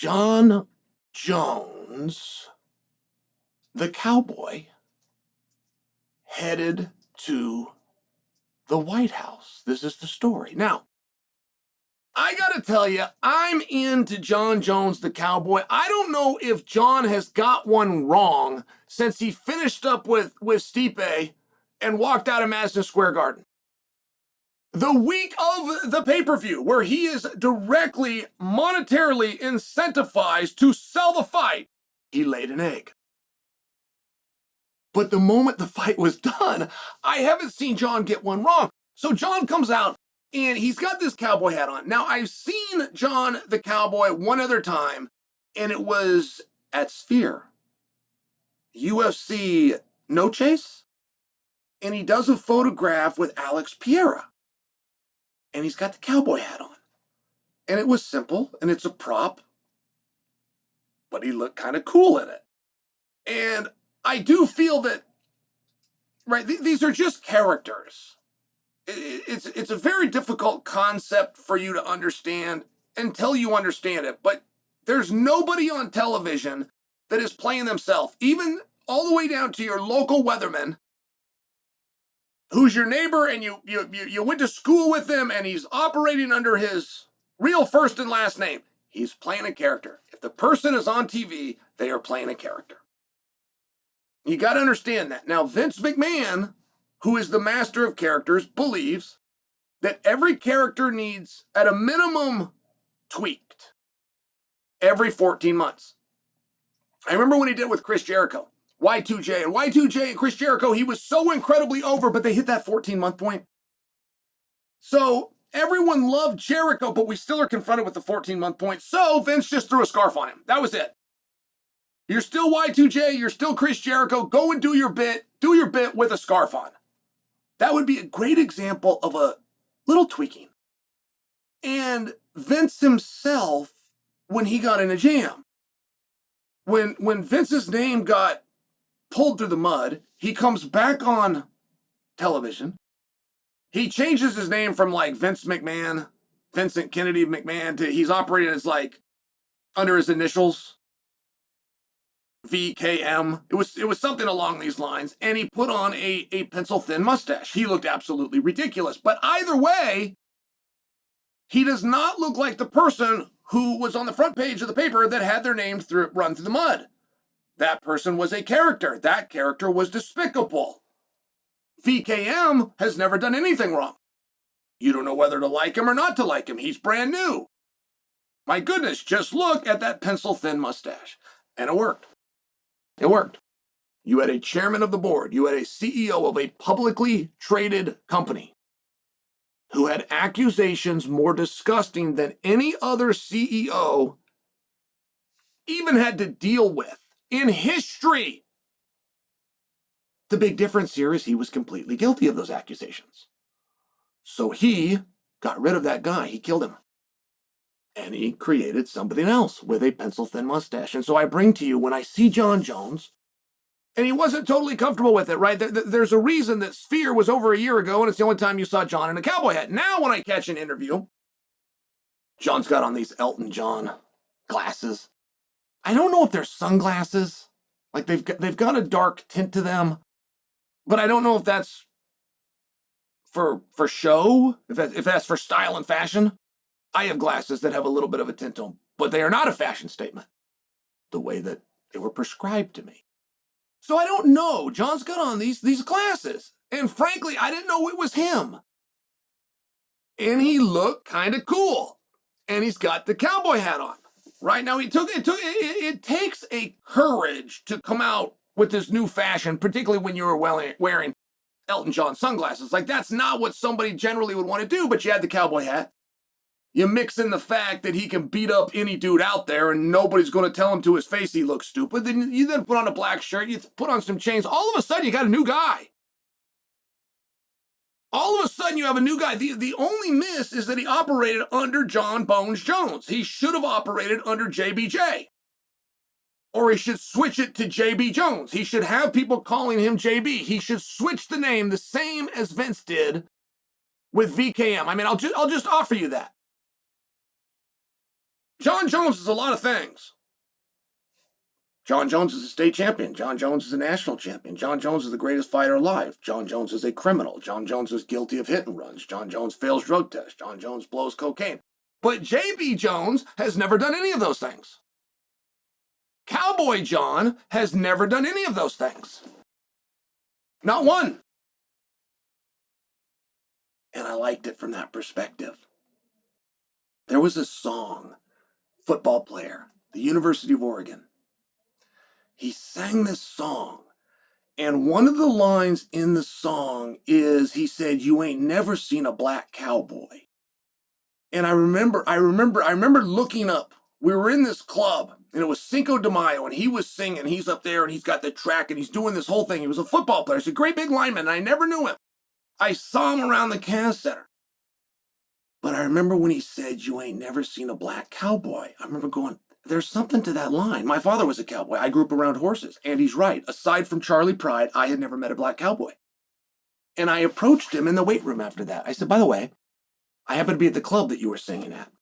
Jon Jones, the Cowboy, headed to the White House. This is the story. Now, I gotta tell you, I'm into Jon Jones, the Cowboy. I don't know if Jon has got one wrong since he finished up with Stipe and walked out of Madison Square Garden. The week of the pay-per-view, where he is directly monetarily incentivized to sell the fight, he laid an egg. But the moment the fight was done, I haven't seen Jon get one wrong. So Jon comes out, and he's got this cowboy hat on. Now, I've seen Jon the Cowboy one other time, and it was at Sphere. UFC No Chase. And he does a photograph with Alex Pereira. And he's got the cowboy hat on. And it was simple, and it's a prop. But he looked kind of cool in it. And I do feel that, right, these are just characters. It's a very difficult concept for you to understand until you understand it. But there's nobody on television that is playing themselves, even all the way down to your local weatherman, who's your neighbor and you went to school with him and he's operating under his real first and last name. He's playing a character. If the person is on TV, they are playing a character. You got to understand that. Now, Vince McMahon, who is the master of characters, believes that every character needs, at a minimum, tweaked every 14 months. I remember when he did it with Chris Jericho, Y2J. And Y2J and Chris Jericho, he was so incredibly over, but they hit that 14-month point. So everyone loved Jericho, but we still are confronted with the 14-month point. So Vince just threw a scarf on him. That was it. You're still Y2J, you're still Chris Jericho. Go and do your bit with a scarf on. That would be a great example of a little tweaking. And Vince himself, when he got in a jam, when Vince's name got pulled through the mud, he comes back on television. He changes his name from like Vince McMahon, Vincent Kennedy McMahon, to he's operating as like under his initials, VKM. It was something along these lines. And he put on a pencil-thin mustache. He looked absolutely ridiculous. But either way, he does not look like the person who was on the front page of the paper that had their name run through the mud. That person was a character. That character was despicable. VKM has never done anything wrong. You don't know whether to like him or not to like him. He's brand new. My goodness, just look at that pencil-thin mustache. And it worked. It worked. You had a chairman of the board. You had a CEO of a publicly traded company who had accusations more disgusting than any other CEO even had to deal with in history. The big difference here is he was completely guilty of those accusations. So he got rid of that guy. He killed him. And he created something else with a pencil-thin mustache. And so I bring to you, when I see Jon Jones, and he wasn't totally comfortable with it, right? There's a reason that Sphere was over a year ago, and it's the only time you saw Jon in a cowboy hat. Now when I catch an interview, Jon's got on these Elton John glasses. I don't know if they're sunglasses. Like they've got a dark tint to them. But I don't know if that's for show, if that's for style and fashion. I have glasses that have a little bit of a tint to them, but they are not a fashion statement the way that they were prescribed to me. So I don't know. Jon's got on these glasses. And frankly, I didn't know it was him. And he looked kind of cool. And he's got the cowboy hat on. Right now, it takes a courage to come out with this new fashion, particularly when you were wearing Elton John sunglasses. Like, that's not what somebody generally would want to do, but you had the cowboy hat. You mix in the fact that he can beat up any dude out there and nobody's going to tell him to his face he looks stupid. Then you put on a black shirt, you put on some chains. All of a sudden, you got a new guy. All of a sudden, you have a new guy. The only miss is that he operated under Jon Bones Jones. He should have operated under JBJ. Or he should switch it to JB Jones. He should have people calling him JB. He should switch the name the same as Vince did with VKM. I mean, I'll just offer you that. Jon Jones is a lot of things. Jon Jones is a state champion. Jon Jones is a national champion. Jon Jones is the greatest fighter alive. Jon Jones is a criminal. Jon Jones is guilty of hit and runs. Jon Jones fails drug tests. Jon Jones blows cocaine. But JB Jones has never done any of those things. Cowboy Jon has never done any of those things. Not one. And I liked it from that perspective. There was a song, football player, the University of Oregon. He sang this song, and one of the lines in the song is, he said, "You ain't never seen a black cowboy." And I remember looking up. We were in this club, and it was Cinco de Mayo, and he was singing. He's up there, and he's got the track, and he's doing this whole thing. He was a football player. He's a great big lineman, and I never knew him. I saw him around the Cas Center. But I remember when he said, "You ain't never seen a black cowboy," I remember going, there's something to that line. My father was a cowboy. I grew up around horses. And he's right. Aside from Charlie Pride, I had never met a black cowboy. And I approached him in the weight room after that. I said, "By the way, I happen to be at the club that you were singing at."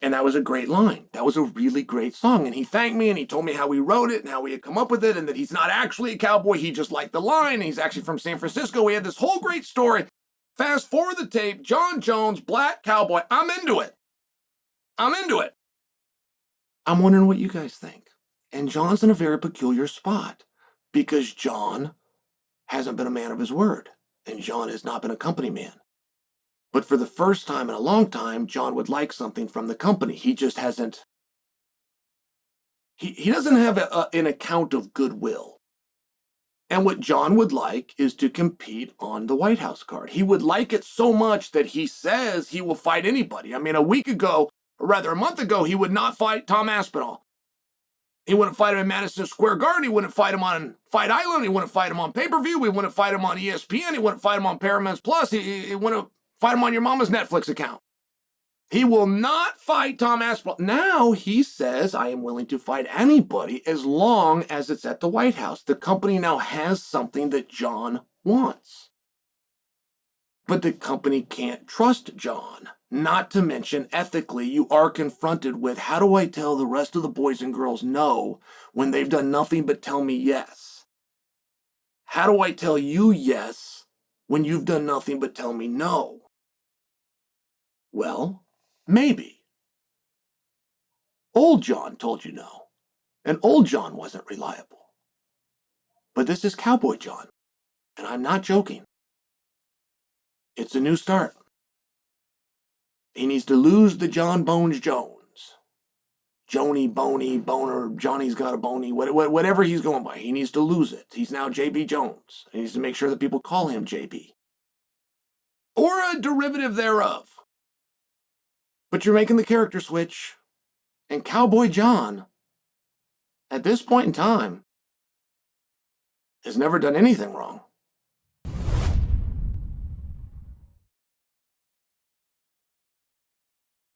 And that was a great line. That was a really great song. And he thanked me, and he told me how he wrote it and how he had come up with it, and that he's not actually a cowboy. He just liked the line. And he's actually from San Francisco. We had this whole great story. Fast forward the tape, Jon Jones, black cowboy. I'm into it. I'm into it. I'm wondering what you guys think. And Jon's in a very peculiar spot, because Jon hasn't been a man of his word, and Jon has not been a company man. But for the first time in a long time, Jon would like something from the company. He just hasn't. He doesn't have an account of goodwill. And what Jon would like is to compete on the White House card. He would like it so much that he says he will fight anybody. I mean, a month ago, he would not fight Tom Aspinall. He wouldn't fight him in Madison Square Garden. He wouldn't fight him on Fight Island. He wouldn't fight him on pay-per-view. He wouldn't fight him on ESPN. He wouldn't fight him on Paramount Plus. He wouldn't fight him on your mama's Netflix account. He will not fight Tom Aspinall. Now he says, "I am willing to fight anybody as long as it's at the White House." The company now has something that Jon wants. But the company can't trust Jon. Not to mention, ethically, you are confronted with, how do I tell the rest of the boys and girls no when they've done nothing but tell me yes? How do I tell you yes when you've done nothing but tell me no? Well, maybe. Old Jon told you no, and old Jon wasn't reliable. But this is Cowboy Jon, and I'm not joking. It's a new start. He needs to lose the Jon Bones Jones. Joni, Boney, Boner, Johnny's got a bony, whatever he's going by. He needs to lose it. He's now JB Jones. He needs to make sure that people call him JB. Or a derivative thereof. But you're making the character switch. And Cowboy Jon, at this point in time, has never done anything wrong.